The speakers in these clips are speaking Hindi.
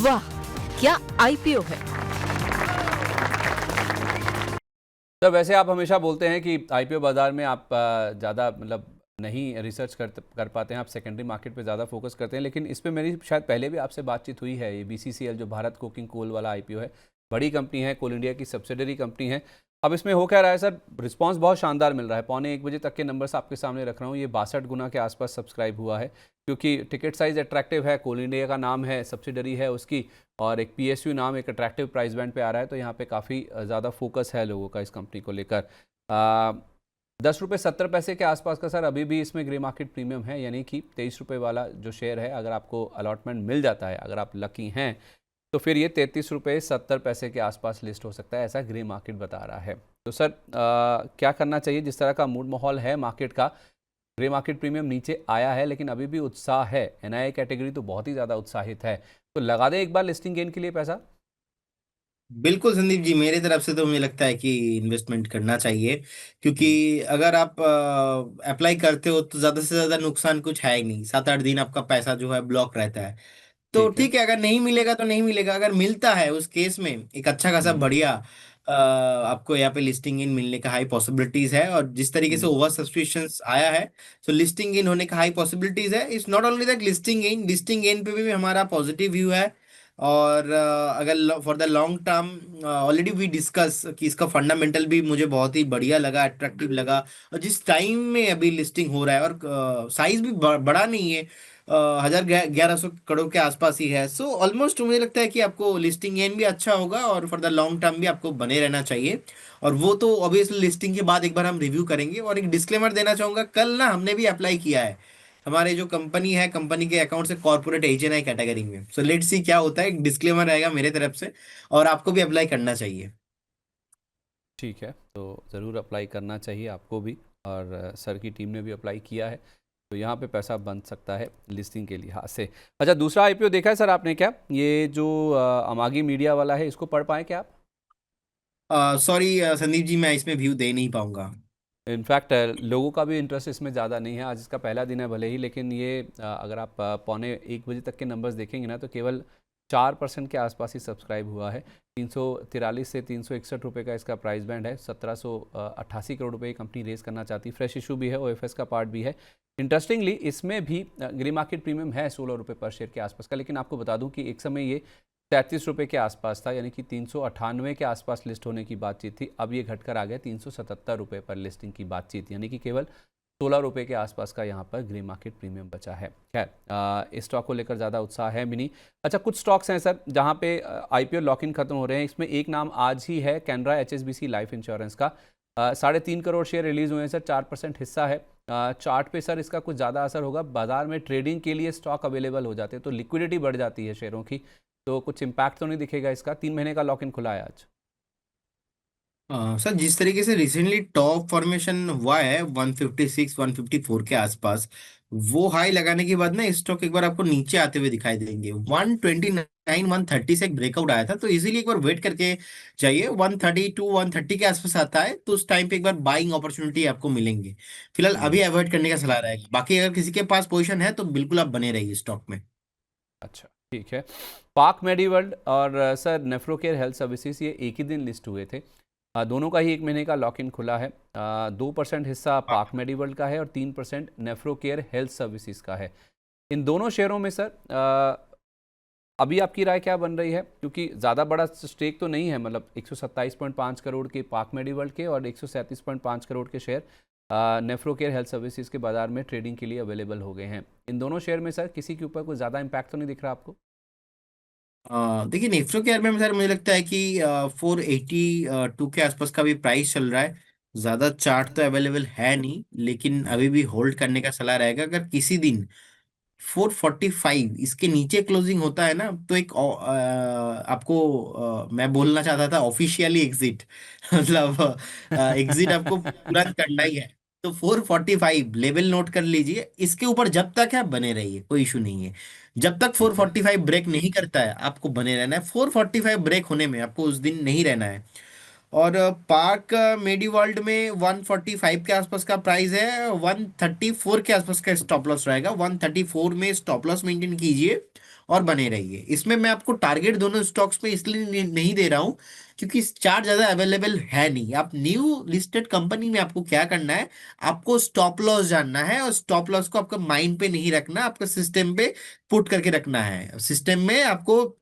वाह, क्या आईपीओ है। तो वैसे आप हमेशा बोलते हैं कि आईपीओ बाजार में आप ज़्यादा मतलब नहीं रिसर्च कर पाते हैं, आप सेकेंडरी मार्केट पे ज़्यादा फोकस करते हैं, लेकिन इस पे मेरी शायद पहले भी आपसे बातचीत हुई है। ये बीसीसीएल जो भारत कोकिंग कोल वाला आईपीओ है, बड़ी कंपनी है, कोल इंडिया की सब्सिडरी कंपनी है। अब इसमें हो क्या रहा है सर, रिस्पांस बहुत शानदार मिल रहा है। 12:45 तक के नंबर्स आपके सामने रख रहा हूँ। ये 62 गुना के आसपास सब्सक्राइब हुआ है, क्योंकि टिकट साइज़ अट्रैक्टिव है, कोल इंडिया का नाम है, सब्सिडरी है उसकी, और एक पीएसयू नाम एक अट्रैक्टिव प्राइस बैंड पे आ रहा है। तो यहाँ पे काफ़ी ज़्यादा फोकस है लोगों का इस कंपनी को लेकर। 10 रुपये 70 पैसे के आसपास का सर अभी भी इसमें ग्रे मार्केट प्रीमियम है, यानी कि 23 रुपये वाला जो शेयर है, अगर आपको अलॉटमेंट मिल जाता है, अगर आप लकी हैं, तो फिर ये 33 रुपये 70 पैसे के आसपास लिस्ट हो सकता है, ऐसा ग्रे मार्केट बता रहा है। तो सर क्या करना चाहिए? जिस तरह का मूड माहौल है मार्केट का, ग्रे मार्केट प्रीमियम नीचे आया है, लेकिन अभी भी उत्साह है। एनआईआई कैटेगरी तो बहुत ही ज़्यादा उत्साहित है। तो लगा दें एक बार लिस्टिंग गेन के लिए पैसा। बिल्कुल संदीप जी, मेरे तरफ से तो मुझे लगता है कि इन्वेस्टमेंट करना चाहिए। क्योंकि हम्म, अगर आप अप्लाई करते हो तो ज्यादा से ज्यादा नुकसान कुछ है ही नहीं। 7-8 दिन आपका पैसा जो है ब्लॉक रहता है। तो ठीक है। ठीक है, अगर नहीं मिलेगा तो नहीं मिलेगा। अगर मिलता है उस केस में एक अच्छा खासा हम्म। बढ़िया आपको यहाँ पे लिस्टिंग इन मिलने का हाई पॉसिबिलिटीज है। और जिस तरीके से हम्म। ओवर सब्सक्रिप्शंस आया है, तो लिस्टिंग इन होने का हाई पॉसिबिलिटीज है। It's not only that listing in पे भी हमारा पॉजिटिव व्यू है। और अगर for the long term, already we discuss कि इसका फंडामेंटल भी मुझे बहुत ही बढ़िया लगा, अट्रैक्टिव लगा। और जिस टाइम में अभी लिस्टिंग हो रहा है और साइज भी बड़ा नहीं है, 1100 करोड़ के आसपास ही है। सो ऑलमोस्ट मुझे लगता है कि आपको लिस्टिंग गेन भी अच्छा होगा और फॉर द लॉन्ग टर्म भी आपको बने रहना चाहिए। और वो तो ऑब्वियसली लिस्टिंग के बाद एक बार हम रिव्यू करेंगे। और एक डिस्क्लेमर देना चाहूंगा, कल ना हमने भी अप्लाई किया है। हमारे जो कंपनी है, कंपनी के अकाउंट से कॉर्पोरेट एचएनआई कैटेगरी में। सो लेट्स सी क्या होता है। एक डिस्क्लेमर रहेगा मेरे तरफ से, और आपको भी अप्लाई करना चाहिए। ठीक है, तो ज़रूर अप्लाई करना चाहिए आपको भी, और सर की टीम ने भी अप्लाई किया है। तो यहाँ पे पैसा बन सकता है लिस्टिंग के लिहाज से। अच्छा, दूसरा आईपीओ देखा है सर आपने क्या? ये जो अमागी मीडिया वाला है, इसको पढ़ पाए क्या आप? सॉरी संदीप जी, मैं इसमें व्यू दे नहीं पाऊंगा। इनफैक्ट लोगों का भी इंटरेस्ट इसमें ज़्यादा नहीं है। आज इसका पहला दिन है भले ही, लेकिन ये अगर आप 12:45 तक के नंबर्स देखेंगे ना, तो केवल 4% के आसपास ही सब्सक्राइब हुआ है। 343 से 361 रुपये का इसका प्राइस बैंड है। 1788 करोड़ रुपये कंपनी रेज करना चाहती। फ्रेश इशू भी है, ओएफएस का पार्ट भी है। इंटरेस्टिंगली इसमें भी ग्रे मार्केट प्रीमियम है 16 रुपये पर शेयर के आसपास का, लेकिन आपको बता दूं कि एक समय ये 33 रुपये के आसपास था, यानी कि 398 के आसपास लिस्ट होने की बातचीत थी। अब ये घटकर आ गया 377 रुपये पर लिस्टिंग की बातचीत, यानी कि केवल 16 रुपये के आसपास का यहाँ पर ग्रे मार्केट प्रीमियम बचा है। खैर, इस स्टॉक को लेकर ज़्यादा उत्साह है भी नहीं। अच्छा, कुछ स्टॉक्स हैं सर जहाँ पे आईपीओ लॉक इन खत्म हो रहे हैं। इसमें एक नाम आज ही है, कैनरा एचएसबीसी लाइफ इंश्योरेंस का। 3.5 करोड़ शेयर रिलीज हुए हैं सर, 4% हिस्सा है। चार्ट पे सर इसका कुछ ज़्यादा असर होगा। बाजार में ट्रेडिंग के लिए स्टॉक अवेलेबल हो जाते हैं, तो लिक्विडिटी बढ़ जाती है शेयरों की। तो कुछ इम्पैक्ट तो नहीं दिखेगा इसका। 3 महीने का लॉक इन खुला है आज। सर, जिस तरीके से रिसेंटली टॉप फॉर्मेशन हुआ है 156 154 के आसपास, वो हाई लगाने के बाद ना स्टॉक एक बार आपको नीचे आते हुए दिखाई देंगे। 129 130 से एक ब्रेकआउट आया था, तो इजीली एक बार वेट करके जाइए। 132 130 के आसपास आता है तो उस टाइम पे एक बार बाइंग अपॉर्चुनिटी आपको मिलेंगे। फिलहाल अभी हम्म। अवॉइड करने का सलाह रहेगा। बाकी अगर किसी के पास पोजीशन है तो बिल्कुल आप बने रहिए स्टॉक में। अच्छा, ठीक है। पाक मेडिवर्ल्ड और सर नेफ्रोकेयर हेल्थ सर्विसेज, ये एक ही दिन लिस्ट हुए थे। दोनों का ही 1 महीने का लॉक इन खुला है। 2% हिस्सा पाक मेडिवर्ल्ड का है और 3% नेफ्रोकेयर हेल्थ सर्विसेज का है। इन दोनों शेयरों में सर अभी आपकी राय क्या बन रही है? क्योंकि ज़्यादा बड़ा स्टेक तो नहीं है, मतलब 127.5 करोड़ के पाक मेडिवर्ल्ड के और 137.5 करोड़ के शेयर नेफ्रोकेयर हेल्थ सर्विसेज के बाजार में ट्रेडिंग के लिए अवेलेबल हो गए हैं। इन दोनों शेयर में सर किसी के ऊपर कोई ज़्यादा इम्पैक्ट तो नहीं दिख रहा आपको? देखिए, नेफ्रो केयर में सर मुझे लगता है कि 482 के आसपास का भी प्राइस चल रहा है। ज्यादा चार्ट तो अवेलेबल है नहीं, लेकिन हम्म। अभी भी होल्ड करने का सलाह रहेगा। अगर किसी दिन 445 इसके नीचे क्लोजिंग होता है ना, तो एक आपको मैं बोलना चाहता था ऑफिशियली एग्जिट मतलब एग्जिट आपको तुरंत करना ही है। तो 445 लेवल नोट कर लीजिए। इसके ऊपर जब तक है आप बने रहिए, कोई इशू नहीं है। जब तक ठीक है। 445 ब्रेक नहीं करता है आपको बने रहना है। 445 ब्रेक होने में आपको उस दिन नहीं रहना है। और पार्क मेडी वर्ल्ड में 145 के आसपास का प्राइस है, 134 के आसपास का स्टॉप लॉस रहेगा। 134 में स्टॉप लॉस मेंटेन कीजिए और बने रहिए। इसमें मैं आपको टारगेट दोनों स्टॉक्स में इसलिए नहीं दे रहा हूँ क्योंकि चार्ट ज्यादा अवेलेबल है नहीं। आप न्यू लिस्टेड कंपनी में आपको क्या करना है, आपको स्टॉप लॉस जानना है, और स्टॉप लॉस को आपका माइंड पे नहीं रखना, आपका सिस्टम पे पुट करके रखना है। सिस्टम में आपको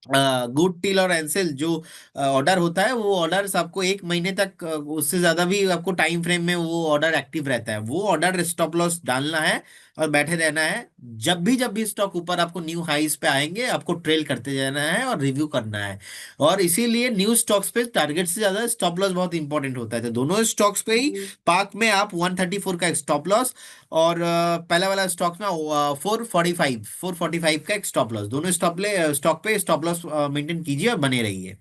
गुड टील और एंसेल जो ऑर्डर होता है, वो ऑर्डर्स आपको एक महीने तक, उससे ज्यादा भी आपको टाइम फ्रेम में वो ऑर्डर एक्टिव रहता है। वो ऑर्डर स्टॉप लॉस डालना है और बैठे रहना है। जब भी स्टॉक ऊपर आपको न्यू हाइस पे आएंगे, आपको ट्रेल करते जाना है और रिव्यू करना है। और इसीलिए न्यू स्टॉक्स पे टारगेट से ज्यादा स्टॉप लॉस बहुत इंपॉर्टेंट होता है। तो दोनों स्टॉक्स पे ही पार्क में आप 134 का स्टॉप लॉस, और पहला वाला स्टॉक में 445 का एक स्टॉप लॉस, दोनों स्टॉक पे स्टॉप लॉस मेंटेन कीजिए और बने रहिए।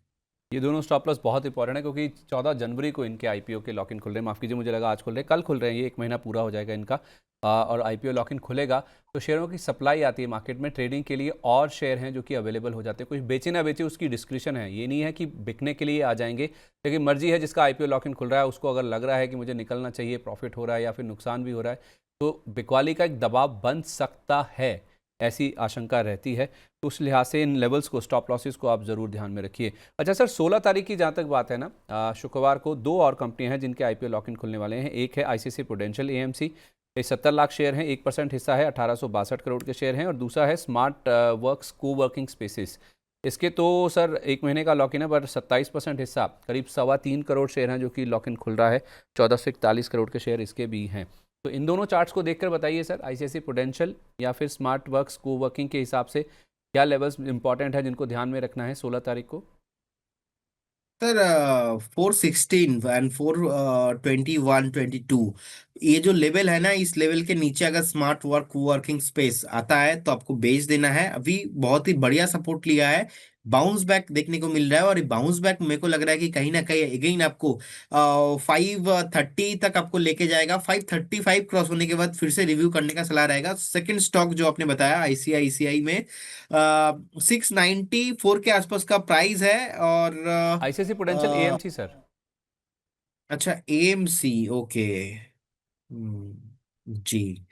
ये दोनों स्टॉप लॉस बहुत इंपॉर्टेंट है क्योंकि 14 जनवरी को इनके आईपीओ के लॉक इन खुल रहे हैं। माफ़ कीजिए, मुझे लगा आज खुल रहे हैं, कल खुल रहे हैं। ये एक महीना पूरा हो जाएगा इनका, और आईपीओ लॉक इन खुलेगा तो शेयरों की सप्लाई आती है मार्केट में ट्रेडिंग के लिए, और शेयर हैं जो कि अवेलेबल हो जाते हैं। कुछ बेचे ना बेचे उसकी डिस्क्रिप्शन है, ये नहीं है कि बिकने के लिए आ जाएंगे, लेकिन मर्जी है जिसका आईपीओ लॉक इन खुल रहा है उसको अगर लग रहा है कि मुझे निकलना चाहिए, प्रॉफिट हो रहा है या फिर नुकसान भी हो रहा है, तो बिकवाली का एक दबाव बन सकता है, ऐसी आशंका रहती है। तो उस लिहाज से इन लेवल्स को, स्टॉप लॉसेस को आप ज़रूर ध्यान में रखिए। अच्छा सर, 16 तारीख की जहाँ तक बात है ना, शुक्रवार को दो और कंपनियां हैं जिनके आईपीओ लॉक इन खुलने वाले हैं। एक है ICC prudential AMC, 70 lakh share हैं, 1% हिस्सा है, 1862 करोड़ के शेयर हैं। और दूसरा है स्मार्ट वर्क्स को वर्किंग स्पेसिस, इसके तो सर एक महीने का लॉक इन है, पर 27% हिस्सा, करीब 3.25 करोड़ शेयर हैं जो कि लॉक इन खुल रहा है। 1441 करोड़ के शेयर इसके भी हैं। तो इन दोनों चार्ट्स को देखकर बताइए सर, आईसीआईसी प्रूडेंशियल या फिर स्मार्ट वर्क्स को वर्किंग के हिसाब से क्या लेवल्स इंपॉर्टेंट है जिनको ध्यान में रखना है 16 तारीख को? सर 416 एंड 421-22, ये जो लेवल है ना, इस लेवल के नीचे अगर स्मार्ट वर्किंग स्पेस आता है तो आपको बेच देना है। अभी बहुत ही बढ़िया सपोर्ट लिया है, बाउंस बैक देखने को मिल रहा है। और ये बाउंस बैक मेरे को लग रहा है कि कहीं ना कहीं अगेन आपको 530 तक आपको लेके जाएगा। 535 क्रॉस होने के बाद फिर से रिव्यू करने का सलाह रहेगा। सेकंड स्टॉक जो आपने बताया आईसीआईसीआई में 694 के आसपास का प्राइस है। और आईसीआईसी प्रूडेंशियल अ, एएमसी सर। अच्छा, एएमसी, ओके। जी,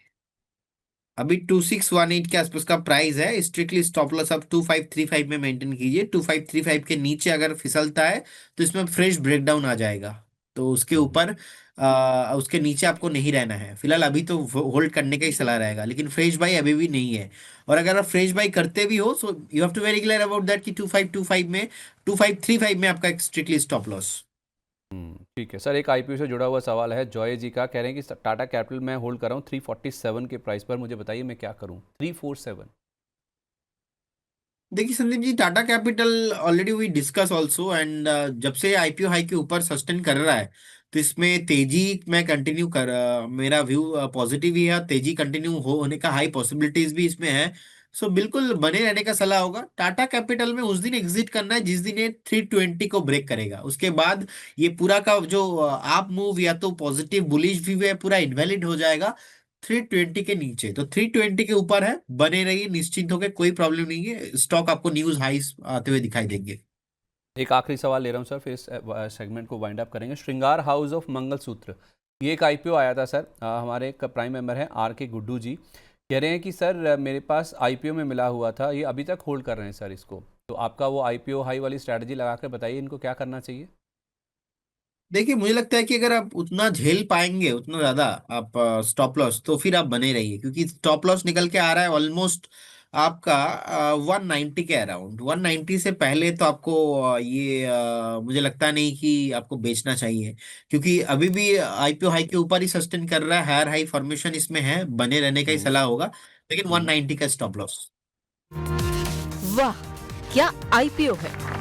अभी 2618 के आसपास का प्राइस है। स्ट्रिक्टली स्टॉप लॉस आप 2535 में मेंटेन कीजिए। 2535 के नीचे अगर फिसलता है तो इसमें फ्रेश ब्रेकडाउन आ जाएगा। तो उसके ऊपर उसके नीचे आपको नहीं रहना है फिलहाल। अभी तो होल्ड करने का ही सलाह रहेगा, लेकिन फ्रेश बाई अभी भी नहीं है। और अगर आप फ्रेश बाई करते भी हो, so you have to very clear about that कि 2525 में, 2535 में आपका एक स्ट्रिक्टली स्टॉप लॉस। ठीक है सर, एक आईपीओ से जुड़ा हुआ सवाल है जॉय जी का, कह रहे हैं कि टाटा कैपिटल मैं होल्ड कर रहा हूँ 347 के प्राइस पर, मुझे बताइए मैं क्या करूँ? 347। देखिए Sandeep ji, Tata capital already we discuss also, and जब से आईपीओ हाई के ऊपर सस्टेन कर रहा है तो इसमें तेजी मैं कंटिन्यू मेरा व्यू पॉजिटिव ही है। तेजी कंटिन्यू होने का हाई पॉसिबिलिटीज भी इसमें है। सो बिल्कुल बने रहने का सलाह होगा। टाटा कैपिटल में उस दिन एग्जिट करना है जिस दिन ये 320 को ब्रेक करेगा। उसके बाद ये पूरा का जो आप मूव या तो पॉजिटिव बुलिश व्यू है, पूरा इनवैलिड हो जाएगा। 320 के नीचे, तो 320 के ऊपर है, बने रहिए निश्चिंत होकर, कोई प्रॉब्लम नहीं है। स्टॉक आपको न्यूज हाइस आते हुए दिखाई देंगे। एक आखिरी सवाल ले रहा हूँ सर, फिर इस सेगमेंट को वाइंड अप करेंगे। श्रृंगार हाउस ऑफ मंगलसूत्र, ये एक आईपीओ आया था सर। हमारे एक प्राइम मेंबर हैं आर के गुड्डू जी, कह रहे हैं कि सर मेरे पास आईपीओ में मिला हुआ था, ये अभी तक होल्ड कर रहे हैं सर इसको। तो आपका वो आईपीओ हाई वाली स्ट्रैटेजी लगा कर बताइए इनको क्या करना चाहिए। देखिए, मुझे लगता है कि अगर आप उतना झेल पाएंगे, उतना ज्यादा आप स्टॉप लॉस, तो फिर आप बने रहिए, क्योंकि स्टॉप लॉस निकल के आ रहा है ऑलमोस्ट आपका 190 के अराउंड। 190 से पहले तो आपको मुझे लगता नहीं कि आपको बेचना चाहिए, क्योंकि अभी भी आईपीओ हाई के ऊपर ही सस्टेन कर रहा है। हायर हाई फॉर्मेशन इसमें है, बने रहने का ही हम्म। सलाह होगा, लेकिन हम्म। 190 का स्टॉप लॉस। वाह, क्या आईपीओ है!